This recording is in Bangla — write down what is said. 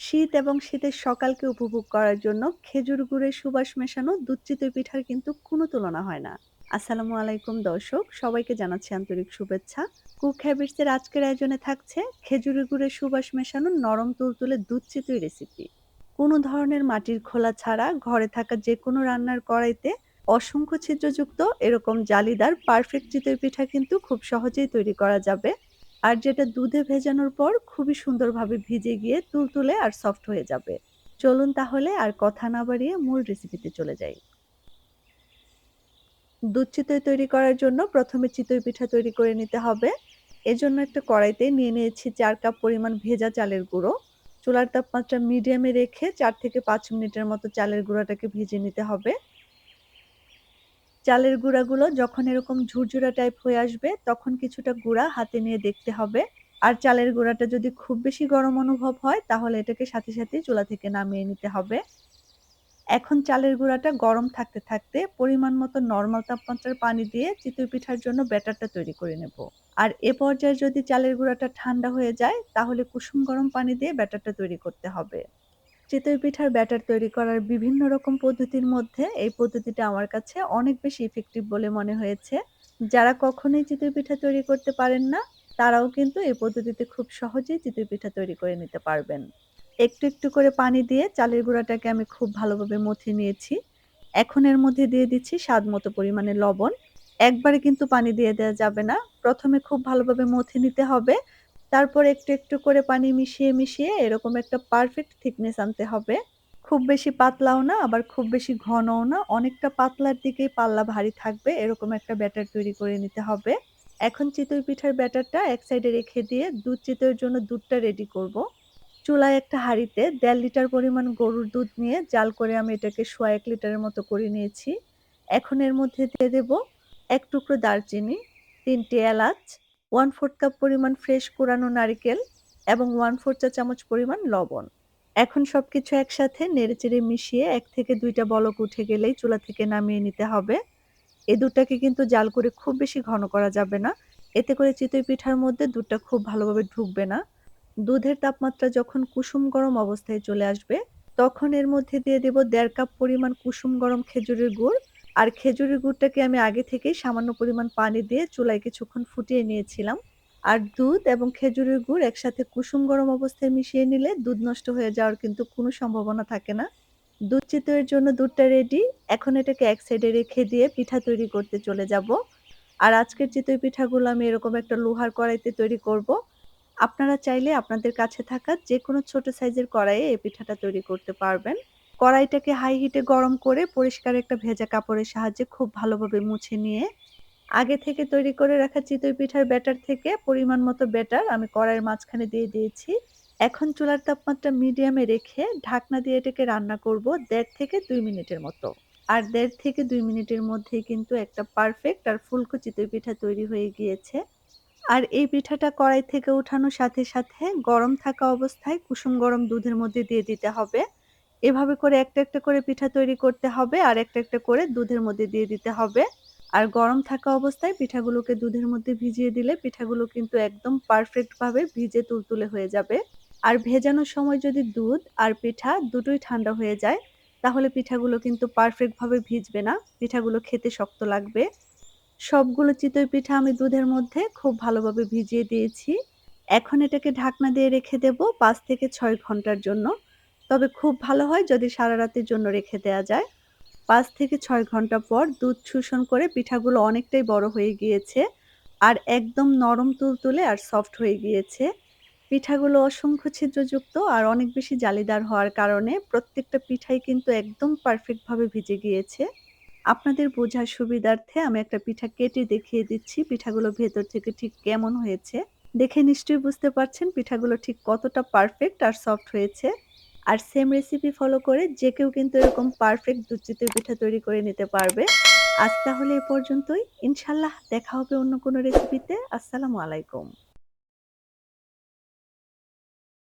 শীত এবং শীতের সকালকে উপভোগ করার জন্য খেজুর গুড়ের সুবাস মেশানো দুধ চিতই পিঠার কিন্তু কোনো তুলনা হয় না। আসসালামু আলাইকুম দর্শক, সবাইকে জানাচ্ছি আন্তরিক শুভেচ্ছা। কুক হ্যাবিটস এর আজকের আয়োজনে থাকছে খেজুরের গুড়ের সুবাস মেশানো নরম তুলতুলে দুধ চিতই রেসিপি। কোনো ধরনের মাটির খোলা ছাড়া ঘরে থাকা যে কোনো রান্নার কড়াইতে অসংখ্য ছিদ্রযুক্ত এরকম জালিদার পারফেক্ট চিতই পিঠা কিন্তু খুব সহজেই তৈরি করা যাবে। আর যেটা দুধে ভেজানোর পর খুবই সুন্দরভাবে ভিজে গিয়ে তুলতুলে আর সফট হয়ে যাবে। চলুন তাহলে আর কথা না বাড়িয়ে মূল রেসিপিতে চলে যাই। দুধ চিতই তৈরি করার জন্য প্রথমে চিতই পিঠা তৈরি করে নিতে হবে। এজন্য একটা কড়াইতে নিয়ে নিয়েছি ৪ কাপ পরিমাণ ভেজা চালের গুঁড়ো। চুলার তাপমাত্রা মিডিয়ামে রেখে ৪ থেকে ৫ মিনিটের মতো চালের গুঁড়াটাকে ভেজে নিতে হবে। চালের গুঁড়াগুলো যখন এরকম ঝুরঝুরা টাইপ হয়ে আসবে তখন কিছুটা গুঁড়া হাতে নিয়ে দেখতে হবে। আর চালের গুঁড়াটা যদি খুব বেশি গরম অনুভব হয় তাহলে এটাকে সাথে সাথেই চুলা থেকে নামিয়ে নিতে হবে। এখন চালের গুঁড়াটা গরম থাকতে থাকতে পরিমাণ মতো নরমাল তাপমাত্রার পানি দিয়ে চিতই পিঠার জন্য ব্যাটারটা তৈরি করে নেব। আর এ পর্যায়ে যদি চালের গুঁড়াটা ঠান্ডা হয়ে যায় তাহলে কুসুম গরম পানি দিয়ে ব্যাটারটা তৈরি করতে হবে। চিতই পিঠার ব্যাটার তৈরি করার বিভিন্ন রকম পদ্ধতির মধ্যে এই পদ্ধতিটা আমার কাছে অনেক বেশি ইফেক্টিভ বলে মনে হয়েছে। যারা কখনোই চিতই পিঠা তৈরি করতে পারেন না, তারাও কিন্তু এই পদ্ধতিতে খুব সহজেই চিতই পিঠা তৈরি করে নিতে পারবেন। একটু একটু করে পানি দিয়ে চালের গুঁড়াটাকে আমি খুব ভালোভাবে মথে নিয়েছি। এখন এর মধ্যে দিয়ে দিচ্ছি স্বাদ মতো পরিমাণে লবণ। একবারে কিন্তু পানি দিয়ে দেওয়া যাবে না। প্রথমে খুব ভালোভাবে মথে নিতে হবে। তারপর একটু একটু করে পানি মিশিয়ে মিশিয়ে এরকম একটা পারফেক্ট থিকনেস আনতে হবে। খুব বেশি পাতলাও না, আবার খুব বেশি ঘনও না। অনেকটা পাতলার দিকেই পাল্লা ভারী থাকবে এরকম একটা ব্যাটার তৈরি করে নিতে হবে। এখন চিতই পিঠার ব্যাটারটা এক সাইডে রেখে দিয়ে দুধ চিতইয়ের জন্য দুধটা রেডি করব। চুলায় একটা হাঁড়িতে ১.৫ লিটার পরিমাণ গরুর দুধ নিয়ে জাল করে আমি এটাকে সোয়া ১ লিটারের মতো করে নিয়েছি। এখন এর মধ্যে দিয়ে দেব ১ টুকরো দারচিনি, ৩ টে এলাচ, 1/4 কাপ পরিমাণ ফ্রেশ কোরানো নারিকেল এবং 1/4 চা চামচ পরিমাণ লবণ। এখন সবকিছু একসাথে নেড়েচেড়ে মিশিয়ে ১ থেকে ২ টা বলক উঠে গেলেই চুলা থেকে নামিয়ে নিতে হবে। এই দুধটাকে কিন্তু জাল করে খুব বেশি ঘন করা যাবে না। এতে করে চিতই পিঠার মধ্যে দুধটা খুব ভালোভাবে ঢুকবে না। দুধের তাপমাত্রা যখন কুসুম গরম অবস্থায় চলে আসবে, তখন এর মধ্যে দিয়ে দেব ১.৫ কাপ পরিমাণ কুসুম গরম খেজুরের গুড়। আর খেজুরের গুড়টাকে আমি আগে থেকেই সামান্য পরিমাণ পানি দিয়ে চুলায় কিছুক্ষণ ফুটিয়ে নিয়েছিলাম। আর দুধ এবং খেজুরের গুড় একসাথে কুসুম গরম অবস্থায় মিশিয়ে নিলে দুধ নষ্ট হয়ে যাওয়ার কিন্তু কোনো সম্ভাবনা থাকে না। দুধ চিতইয়ের জন্য দুধটা রেডি। এখন এটাকে এক সাইডে রেখে দিয়ে পিঠা তৈরি করতে চলে যাব। আর আজকের চিতই পিঠাগুলো আমি এরকম একটা লোহার কড়াইতে তৈরি করব। আপনারা চাইলে আপনাদের কাছে থাকা যেকোনো ছোট সাইজের কড়াইয়ে এই পিঠাটা তৈরি করতে পারবেন। কড়াইটাকে হাই হিটে গরম করে পরিষ্কার একটা ভেজা কাপড়ের সাহায্যে খুব ভালোভাবে মুছে নিয়ে আগে থেকে তৈরি করে রাখা চিতই পিঠার ব্যাটার থেকে পরিমাণ মতো ব্যাটার আমি কড়াইয়ের মাঝখানে দিয়ে দিয়েছি। এখন চুলার তাপমাত্রা মিডিয়ামে রেখে ঢাকনা দিয়ে এটাকে রান্না করব ১.৫ থেকে ২ মিনিটের মতো। আর ১.৫ থেকে ২ মিনিটের মধ্যেই কিন্তু একটা পারফেক্ট আর ফুলকো চিতই পিঠা তৈরি হয়ে গিয়েছে। আর এই পিঠাটা কড়াই থেকে উঠানোর সাথে সাথে গরম থাকা অবস্থায় কুসুম গরম দুধের মধ্যে দিয়ে দিতে হবে। এভাবে করে একটা একটা করে পিঠা তৈরি করতে হবে আর একটা একটা করে দুধের মধ্যে দিয়ে দিতে হবে। আর গরম থাকা অবস্থায় পিঠাগুলোকে দুধের মধ্যে ভিজিয়ে দিলে পিঠাগুলো কিন্তু একদম পারফেক্ট ভাবে ভিজে তুলতুলে হয়ে যাবে। আর ভেজানোর সময় যদি দুধ আর পিঠা দুটোই ঠান্ডা হয়ে যায় তাহলে পিঠাগুলো কিন্তু পারফেক্ট ভাবে ভিজবে না। পিঠাগুলো খেতে শক্ত লাগবে। সবগুলো চিতই পিঠা আমি দুধের মধ্যে খুব ভালোভাবে ভিজিয়ে দিয়েছি। এখন এটাকে ঢাকনা দিয়ে রেখে দেব ৫ থেকে ৬ ঘন্টার জন্য। তবে খুব ভালো হয় যদি সারা রাতের জন্য রেখে দেয়া যায়। ৫ থেকে ৬ ঘন্টা পর দুধ শোষণ করে পিঠাগুলো অনেকটাই বড় হয়ে গিয়েছে। আর একদম নরম তুলতুলে আর সফট হয়ে গিয়েছে। পিঠাগুলো অসংখ্য ছিদ্রযুক্ত আর অনেক বেশি জালিদার হওয়ার কারণে প্রত্যেকটা পিঠাই কিন্তু একদম পারফেক্ট ভাবে ভিজে গিয়েছে। আপনাদের বোঝার সুবিধার্থে আমি একটা পিঠা কেটে দেখিয়ে দিচ্ছি পিঠাগুলো ভেতর থেকে ঠিক কেমন হয়েছে। দেখে নিশ্চয়ই বুঝতে পারছেন পিঠাগুলো ঠিক কতটা পারফেক্ট আর সফট হয়েছে। আর সেম রেসিপি ফলো করে যে কেউ কিন্তু এরকম পারফেক্ট দুধ চিতই পিঠা তৈরি করে নিতে পারবে। আজ তাহলে এ পর্যন্তই। ইনশাআল্লাহ দেখা হবে অন্য কোনো রেসিপিতে। আসসালামু আলাইকুম।